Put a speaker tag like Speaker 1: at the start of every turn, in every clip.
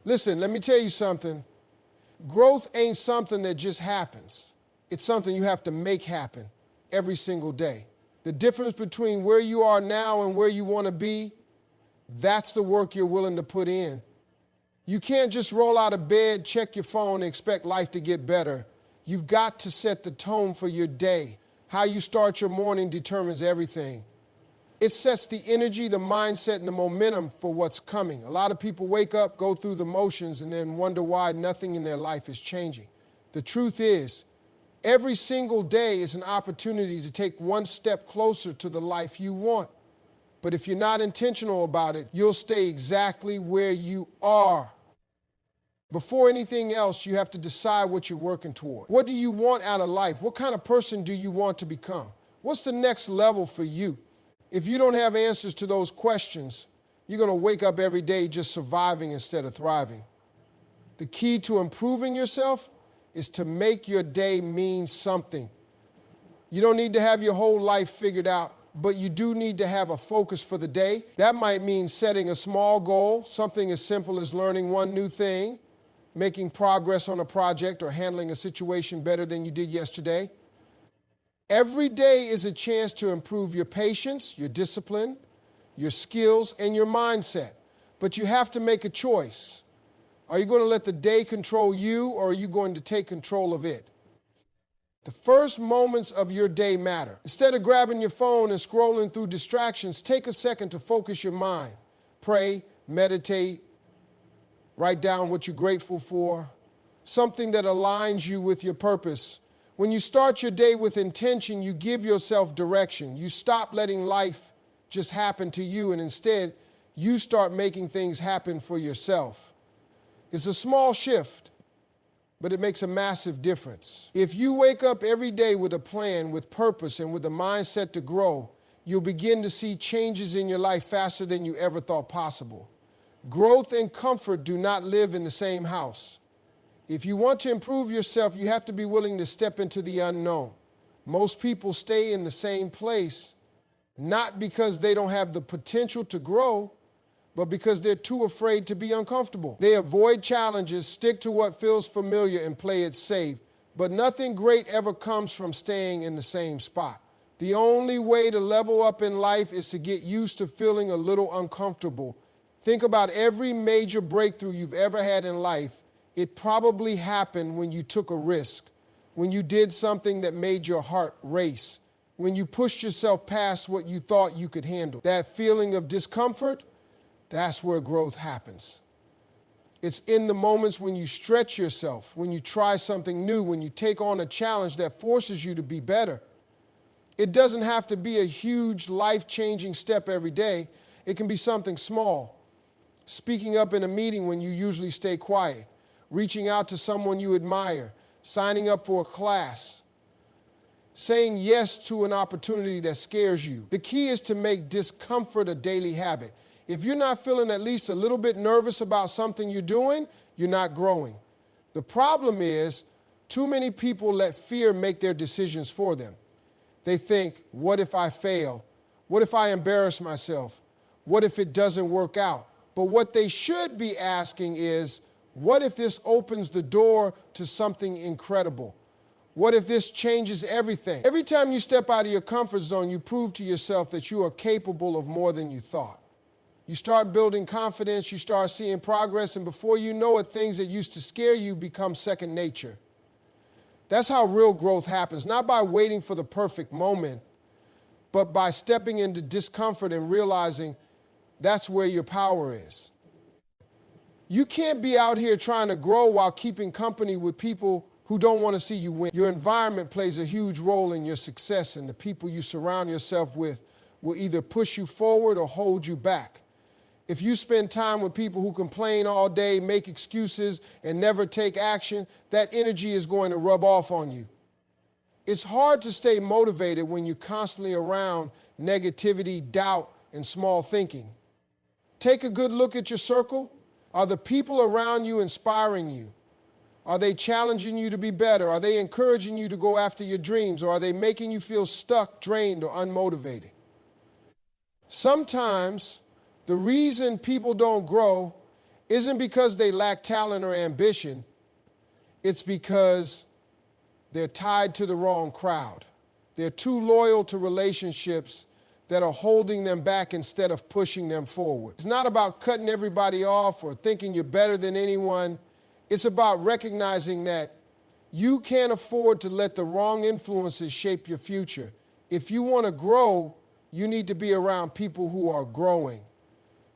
Speaker 1: Listen, let me tell you something. Growth ain't something that just happens. It's something you have to make happen every single day. The difference between where you are now and where you want to be, that's the work you're willing to put in. You can't just roll out of bed, check your phone, and expect life to get better. You've got to set the tone for your day. How you start your morning determines everything. It sets the energy, the mindset, and the momentum for what's coming. A lot of people wake up, go through the motions, and then wonder why nothing in their life is changing. The truth is, every single day is an opportunity to take one step closer to the life you want. But if you're not intentional about it, you'll stay exactly where you are. Before anything else, you have to decide what you're working toward. What do you want out of life? What kind of person do you want to become? What's the next level for you? If you don't have answers to those questions, you're going to wake up every day just surviving instead of thriving. The key to improving yourself is to make your day mean something. You don't need to have your whole life figured out, but you do need to have a focus for the day. That might mean setting a small goal, something as simple as learning one new thing, making progress on a project, or handling a situation better than you did yesterday. Every day is a chance to improve your patience, your discipline, your skills, and your mindset. But you have to make a choice. Are you going to let the day control you, or are you going to take control of it? The first moments of your day matter. Instead of grabbing your phone and scrolling through distractions, take a second to focus your mind. Pray, meditate, write down what you're grateful for, something that aligns you with your purpose. When you start your day with intention, you give yourself direction. You stop letting life just happen to you, and instead, you start making things happen for yourself. It's a small shift, but it makes a massive difference. If you wake up every day with a plan, with purpose, and with a mindset to grow, you'll begin to see changes in your life faster than you ever thought possible. Growth and comfort do not live in the same house. If you want to improve yourself, you have to be willing to step into the unknown. Most people stay in the same place, not because they don't have the potential to grow, but because they're too afraid to be uncomfortable. They avoid challenges, stick to what feels familiar, and play it safe. But nothing great ever comes from staying in the same spot. The only way to level up in life is to get used to feeling a little uncomfortable. Think about every major breakthrough you've ever had in life. It probably happened when you took a risk, when you did something that made your heart race, when you pushed yourself past what you thought you could handle. That feeling of discomfort, that's where growth happens. It's in the moments when you stretch yourself, when you try something new, when you take on a challenge that forces you to be better. It doesn't have to be a huge, life-changing step every day. It can be something small. Speaking up in a meeting when you usually stay quiet. Reaching out to someone you admire, signing up for a class, saying yes to an opportunity that scares you. The key is to make discomfort a daily habit. If you're not feeling at least a little bit nervous about something you're doing, you're not growing. The problem is, too many people let fear make their decisions for them. They think, what if I fail? What if I embarrass myself? What if it doesn't work out? But what they should be asking is, what if this opens the door to something incredible? What if this changes everything? Every time you step out of your comfort zone, you prove to yourself that you are capable of more than you thought. You start building confidence, you start seeing progress, and before you know it, things that used to scare you become second nature. That's how real growth happens, not by waiting for the perfect moment, but by stepping into discomfort and realizing that's where your power is. You can't be out here trying to grow while keeping company with people who don't want to see you win. Your environment plays a huge role in your success, and the people you surround yourself with will either push you forward or hold you back. If you spend time with people who complain all day, make excuses, and never take action, that energy is going to rub off on you. It's hard to stay motivated when you're constantly around negativity, doubt, and small thinking. Take a good look at your circle. Are the people around you inspiring you? Are they challenging you to be better? Are they encouraging you to go after your dreams? Or are they making you feel stuck, drained, or unmotivated? Sometimes the reason people don't grow isn't because they lack talent or ambition. It's because they're tied to the wrong crowd. They're too loyal to relationships that are holding them back instead of pushing them forward. It's not about cutting everybody off or thinking you're better than anyone. It's about recognizing that you can't afford to let the wrong influences shape your future. If you want to grow, you need to be around people who are growing,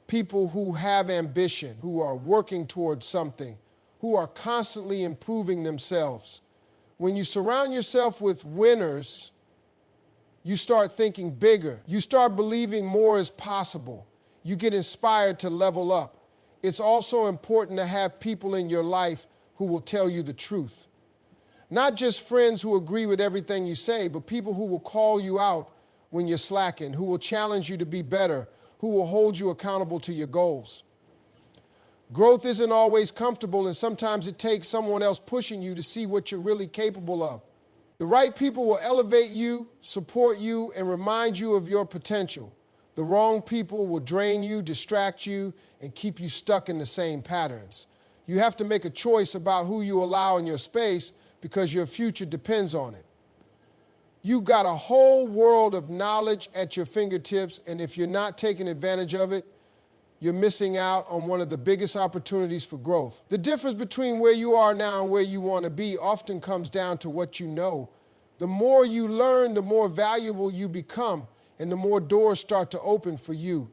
Speaker 1: people who have ambition, who are working towards something, who are constantly improving themselves. When you surround yourself with winners, you start thinking bigger. You start believing more is possible. You get inspired to level up. It's also important to have people in your life who will tell you the truth. Not just friends who agree with everything you say, but people who will call you out when you're slacking, who will challenge you to be better, who will hold you accountable to your goals. Growth isn't always comfortable, and sometimes it takes someone else pushing you to see what you're really capable of. The right people will elevate you, support you, and remind you of your potential. The wrong people will drain you, distract you, and keep you stuck in the same patterns. You have to make a choice about who you allow in your space because your future depends on it. You've got a whole world of knowledge at your fingertips, and if you're not taking advantage of it, you're missing out on one of the biggest opportunities for growth. The difference between where you are now and where you want to be often comes down to what you know. The more you learn, the more valuable you become, and the more doors start to open for you.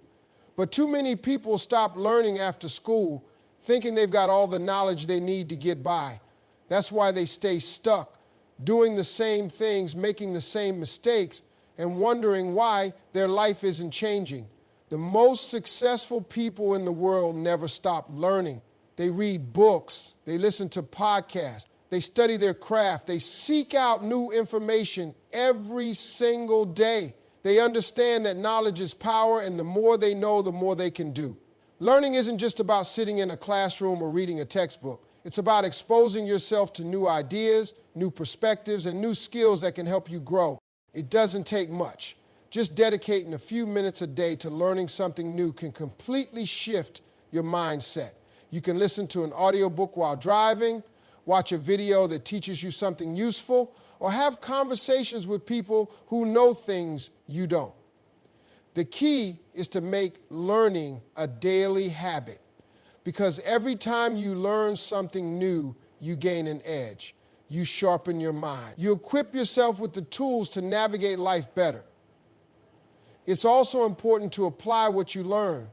Speaker 1: But too many people stop learning after school, thinking they've got all the knowledge they need to get by. That's why they stay stuck, doing the same things, making the same mistakes, and wondering why their life isn't changing. The most successful people in the world never stop learning. They read books, they listen to podcasts, they study their craft, they seek out new information every single day. They understand that knowledge is power, and the more they know, the more they can do. Learning isn't just about sitting in a classroom or reading a textbook. It's about exposing yourself to new ideas, new perspectives, and new skills that can help you grow. It doesn't take much. Just dedicating a few minutes a day to learning something new can completely shift your mindset. You can listen to an audiobook while driving, watch a video that teaches you something useful, or have conversations with people who know things you don't. The key is to make learning a daily habit, because every time you learn something new, you gain an edge. You sharpen your mind. You equip yourself with the tools to navigate life better. It's also important to apply what you learn.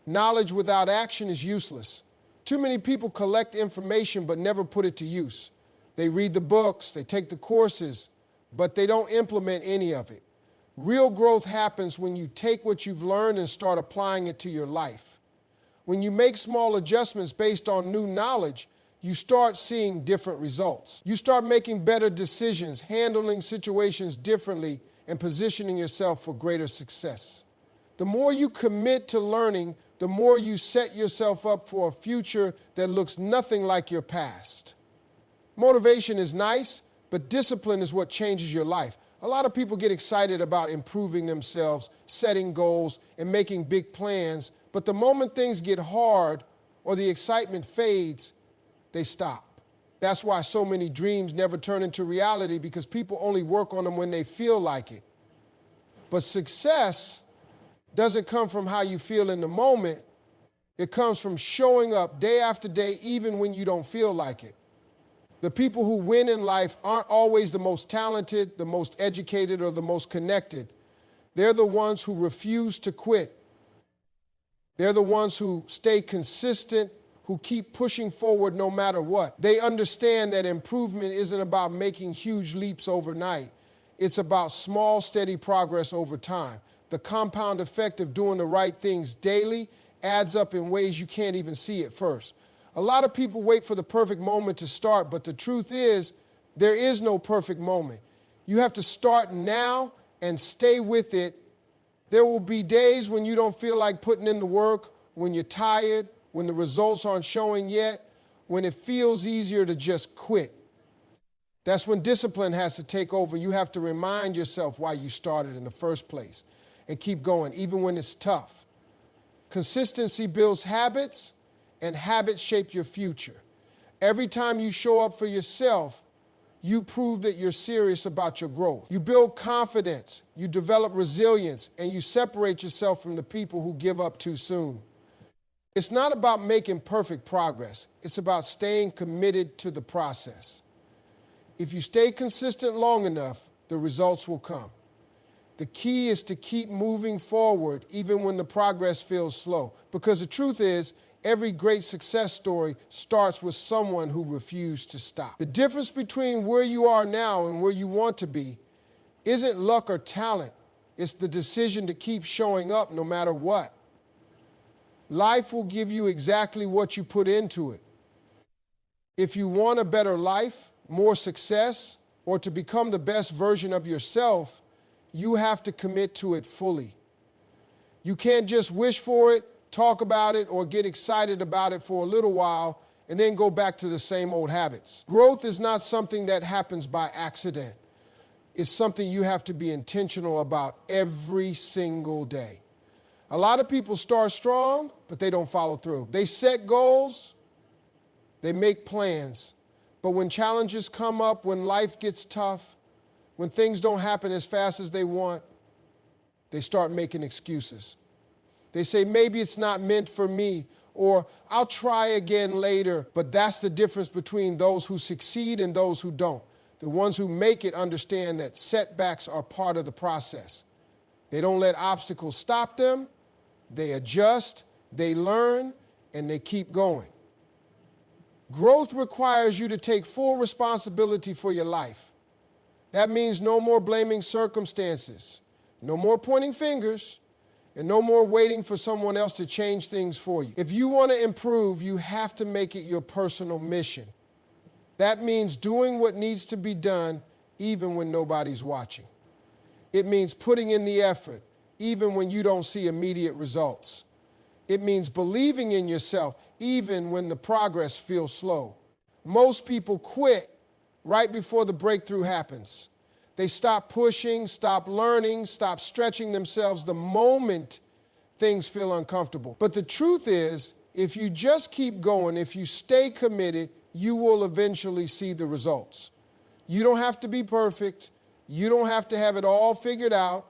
Speaker 1: Knowledge without action is useless. Too many people collect information but never put it to use. They read the books, they take the courses, but they don't implement any of it. Real growth happens when you take what you've learned and start applying it to your life. When you make small adjustments based on new knowledge, you start seeing different results. You start making better decisions, handling situations differently, and positioning yourself for greater success. The more you commit to learning, the more you set yourself up for a future that looks nothing like your past. Motivation is nice, but discipline is what changes your life. A lot of people get excited about improving themselves, setting goals, and making big plans, but the moment things get hard or the excitement fades, they stop. That's why so many dreams never turn into reality, because people only work on them when they feel like it. But success doesn't come from how you feel in the moment. It comes from showing up day after day, even when you don't feel like it. The people who win in life aren't always the most talented, the most educated, or the most connected. They're the ones who refuse to quit. They're the ones who stay consistent, who keep pushing forward no matter what. They understand that improvement isn't about making huge leaps overnight. It's about small, steady progress over time. The compound effect of doing the right things daily adds up in ways you can't even see at first. A lot of people wait for the perfect moment to start, but the truth is, there is no perfect moment. You have to start now and stay with it. There will be days when you don't feel like putting in the work, when you're tired, when the results aren't showing yet, when it feels easier to just quit. That's when discipline has to take over. You have to remind yourself why you started in the first place and keep going, even when it's tough. Consistency builds habits, and habits shape your future. Every time you show up for yourself, you prove that you're serious about your growth. You build confidence, you develop resilience, and you separate yourself from the people who give up too soon. It's not about making perfect progress. It's about staying committed to the process. If you stay consistent long enough, the results will come. The key is to keep moving forward even when the progress feels slow. Because the truth is, every great success story starts with someone who refused to stop. The difference between where you are now and where you want to be isn't luck or talent. It's the decision to keep showing up no matter what. Life will give you exactly what you put into it. If you want a better life, more success, or to become the best version of yourself, you have to commit to it fully. You can't just wish for it, talk about it, or get excited about it for a little while and then go back to the same old habits. Growth is not something that happens by accident. It's something you have to be intentional about every single day. A lot of people start strong, but they don't follow through. They set goals, they make plans, but when challenges come up, when life gets tough, when things don't happen as fast as they want, they start making excuses. They say, maybe it's not meant for me, or I'll try again later. But that's the difference between those who succeed and those who don't. The ones who make it understand that setbacks are part of the process. They don't let obstacles stop them. They adjust, they learn, and they keep going. Growth requires you to take full responsibility for your life. That means no more blaming circumstances, no more pointing fingers, and no more waiting for someone else to change things for you. If you want to improve, you have to make it your personal mission. That means doing what needs to be done even when nobody's watching. It means putting in the effort even when you don't see immediate results. It means believing in yourself even when the progress feels slow. Most people quit right before the breakthrough happens. They stop pushing, stop learning, stop stretching themselves the moment things feel uncomfortable. But the truth is, if you just keep going, if you stay committed, you will eventually see the results. You don't have to be perfect. You don't have to have it all figured out.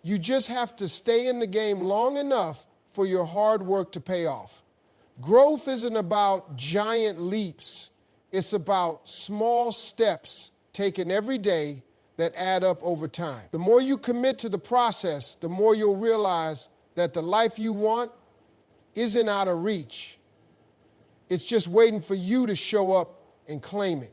Speaker 1: You just have to stay in the game long enough for your hard work to pay off. Growth isn't about giant leaps. It's about small steps taken every day that add up over time. The more you commit to the process, the more you'll realize that the life you want isn't out of reach. It's just waiting for you to show up and claim it.